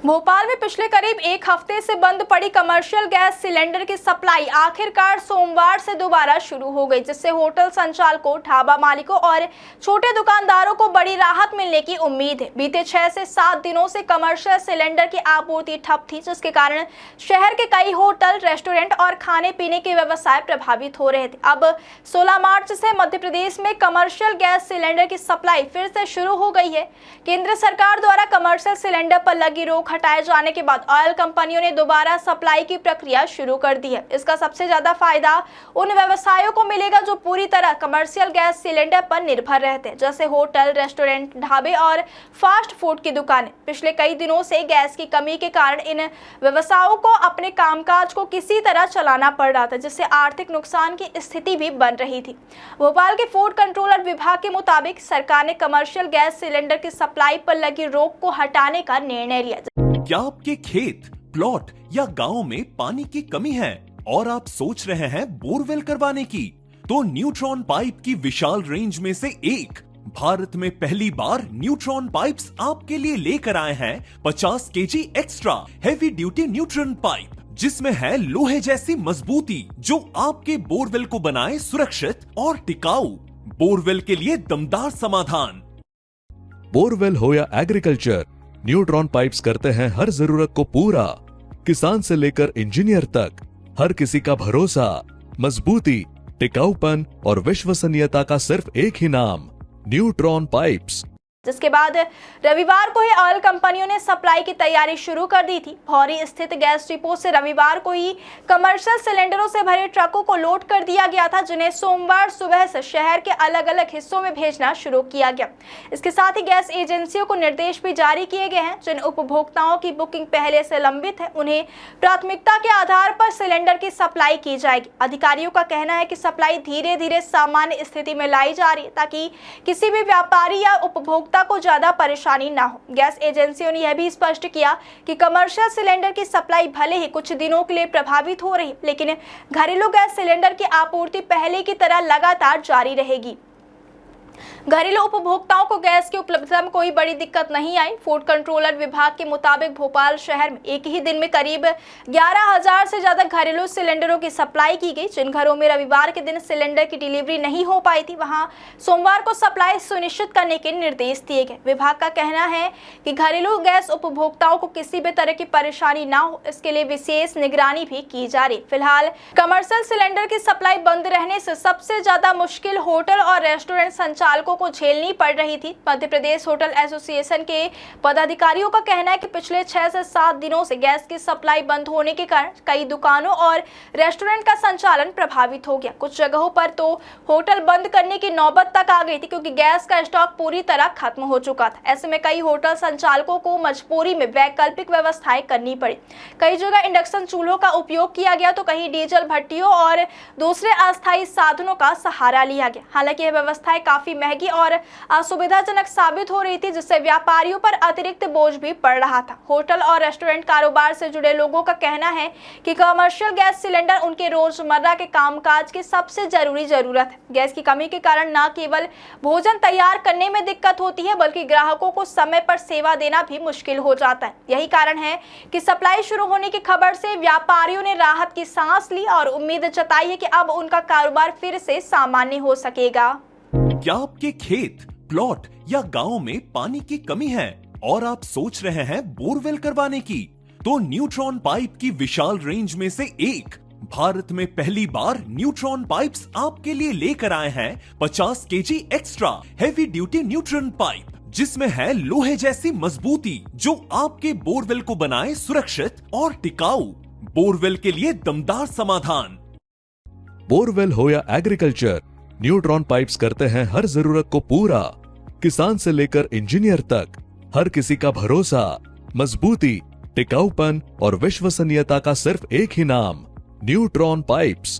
भोपाल में पिछले करीब एक हफ्ते से बंद पड़ी कमर्शियल गैस सिलेंडर की सप्लाई आखिरकार सोमवार से दोबारा शुरू हो गई, जिससे होटल संचालकों, ढाबा मालिकों और छोटे दुकानदारों को बड़ी राहत मिलने की उम्मीद है। बीते 6 से 7 दिनों से कमर्शियल सिलेंडर की आपूर्ति ठप थी, जिसके कारण शहर के कई होटल, रेस्टोरेंट और खाने पीने के व्यवसाय प्रभावित हो रहे थे। अब 16 मार्च से मध्य प्रदेश में कमर्शियल गैस सिलेंडर की सप्लाई फिर से शुरू हो गई है। केंद्र सरकार द्वारा कमर्शियल सिलेंडर पर लगी रोक हटाए जाने के बाद ऑयल कंपनियों ने दोबारा सप्लाई की प्रक्रिया शुरू कर दी है। इसका सबसे ज्यादा फायदा उन व्यवसायों को मिलेगा जो पूरी तरह कमर्शियल गैस सिलेंडर पर निर्भर रहते हैं, जैसे होटल, रेस्टोरेंट, ढाबे और फास्ट फूड की दुकानें। पिछले कई दिनों से गैस की कमी के कारण इन व्यवसायों को अपने कामकाज को किसी तरह चलाना पड़ रहा था, जिससे आर्थिक नुकसान की स्थिति भी बन रही थी। भोपाल के फूड कंट्रोलर विभाग के मुताबिक सरकार ने कमर्शियल गैस सिलेंडर की सप्लाई पर लगी रोक को हटाने का निर्णय लिया। क्या आपके खेत, प्लॉट या गांव में पानी की कमी है और आप सोच रहे हैं बोरवेल करवाने की? तो न्यूट्रॉन पाइप की विशाल रेंज में से एक भारत में पहली बार न्यूट्रॉन पाइप्स आपके लिए लेकर आए हैं 50 KG extra heavy duty neutron pipe, जिसमें है लोहे जैसी मजबूती जो आपके बोरवेल को बनाए सुरक्षित और टिकाऊ। बोरवेल के लिए दमदार समाधान। बोरवेल हो या एग्रीकल्चर, न्यूट्रॉन पाइप्स करते हैं हर जरूरत को पूरा। किसान से लेकर इंजीनियर तक हर किसी का भरोसा, मजबूती, टिकाऊपन और विश्वसनीयता का सिर्फ एक ही नाम, न्यूट्रॉन पाइप्स। जिसके बाद रविवार को ही ऑयल कंपनियों ने सप्लाई की तैयारी शुरू कर दी थी। भौरी स्थित गैस डिपो से रविवार को ही कमर्शियल सिलेंडरों से भरे ट्रकों को लोड कर दिया गया था, जिन्हें सोमवार सुबह से शहर के अलग अलग हिस्सों में भेजना शुरू किया गया। इसके साथ ही गैस एजेंसियों को निर्देश भी जारी किए गए हैं, जिन उपभोक्ताओं की बुकिंग पहले से लंबित है उन्हें प्राथमिकता के आधार पर सिलेंडर की सप्लाई की जाएगी। अधिकारियों का कहना है कि सप्लाई धीरे धीरे सामान्य स्थिति में लाई जा रही है, ताकि किसी भी व्यापारी या उपभोक्ता को ज्यादा परेशानी ना हो। गैस एजेंसियों ने यह भी स्पष्ट किया कि कमर्शियल सिलेंडर की सप्लाई भले ही कुछ दिनों के लिए प्रभावित हो रही, लेकिन घरेलू गैस सिलेंडर की आपूर्ति पहले की तरह लगातार जारी रहेगी। घरेलू उपभोक्ताओं को गैस की उपलब्धता में कोई बड़ी दिक्कत नहीं आई। फूड कंट्रोलर विभाग के मुताबिक भोपाल शहर में एक ही दिन में करीब 11,000 से ज्यादा घरेलू सिलेंडरों की सप्लाई की गई। जिन घरों में रविवार के दिन सिलेंडर की डिलीवरी नहीं हो पाई थी, वहां सोमवार को सप्लाई सुनिश्चित करने के निर्देश दिए गए। विभाग का कहना है कि घरेलू गैस उपभोक्ताओं को किसी भी तरह की परेशानी ना हो, इसके लिए विशेष निगरानी भी की जा रही। फिलहाल कमर्शियल सिलेंडर की सप्लाई बंद रहने से सबसे ज्यादा मुश्किल होटल और रेस्टोरेंट संचालकों को झेलनी पड़ रही थी। मध्य प्रदेश होटल एसोसिएशन के पदाधिकारियों का कहना है कि पिछले 6 से 7 दिनों से गैस की सप्लाई बंद होने के कारण कई दुकानों और रेस्टोरेंट का संचालन प्रभावित हो गया। कुछ जगहों पर तो होटल बंद करने की नौबत तक आ गई थी, क्योंकि गैस का स्टॉक पूरी तरह खत्म हो चुका था। ऐसे में कई होटल संचालकों को मजबूरी में वैकल्पिक व्यवस्थाएं करनी पड़ी। कई जगह इंडक्शन चूल्हों का उपयोग किया गया, तो कहीं डीजल भट्टियों और दूसरे अस्थायी साधनों का सहारा लिया गया। हालांकि यह व्यवस्थाएं काफी महंगी और असुविधाजनक साबित हो रही थी, जिससे व्यापारियों पर अतिरिक्त बोझ भी पड़ रहा था। होटल और रेस्टोरेंट कारोबार से जुड़े लोगों का कहना है कि कमर्शियल गैस सिलेंडर उनके रोजमर्रा के कामकाज की सबसे जरूरी जरूरत है। गैस की कमी के कारण न केवल भोजन तैयार करने में दिक्कत होती है, बल्कि ग्राहकों को समय पर सेवा देना भी मुश्किल हो जाता है। यही कारण है कि सप्लाई शुरू होने की खबर से व्यापारियों ने राहत की सांस ली और उम्मीद जताई है कि अब उनका कारोबार फिर से सामान्य हो सकेगा। क्या आपके खेत, प्लॉट या गांव में पानी की कमी है और आप सोच रहे हैं बोरवेल करवाने की? तो न्यूट्रॉन पाइप की विशाल रेंज में से एक भारत में पहली बार न्यूट्रॉन पाइप्स आपके लिए लेकर आए हैं 50 KG extra heavy duty neutron pipe, जिसमें है लोहे जैसी मजबूती जो आपके बोरवेल को बनाए सुरक्षित और टिकाऊ। बोरवेल के लिए दमदार समाधान। बोरवेल हो या एग्रीकल्चर, न्यूट्रॉन पाइप्स करते हैं हर जरूरत को पूरा। किसान से लेकर इंजीनियर तक हर किसी का भरोसा, मजबूती, टिकाऊपन और विश्वसनीयता का सिर्फ एक ही नाम, न्यूट्रॉन पाइप्स।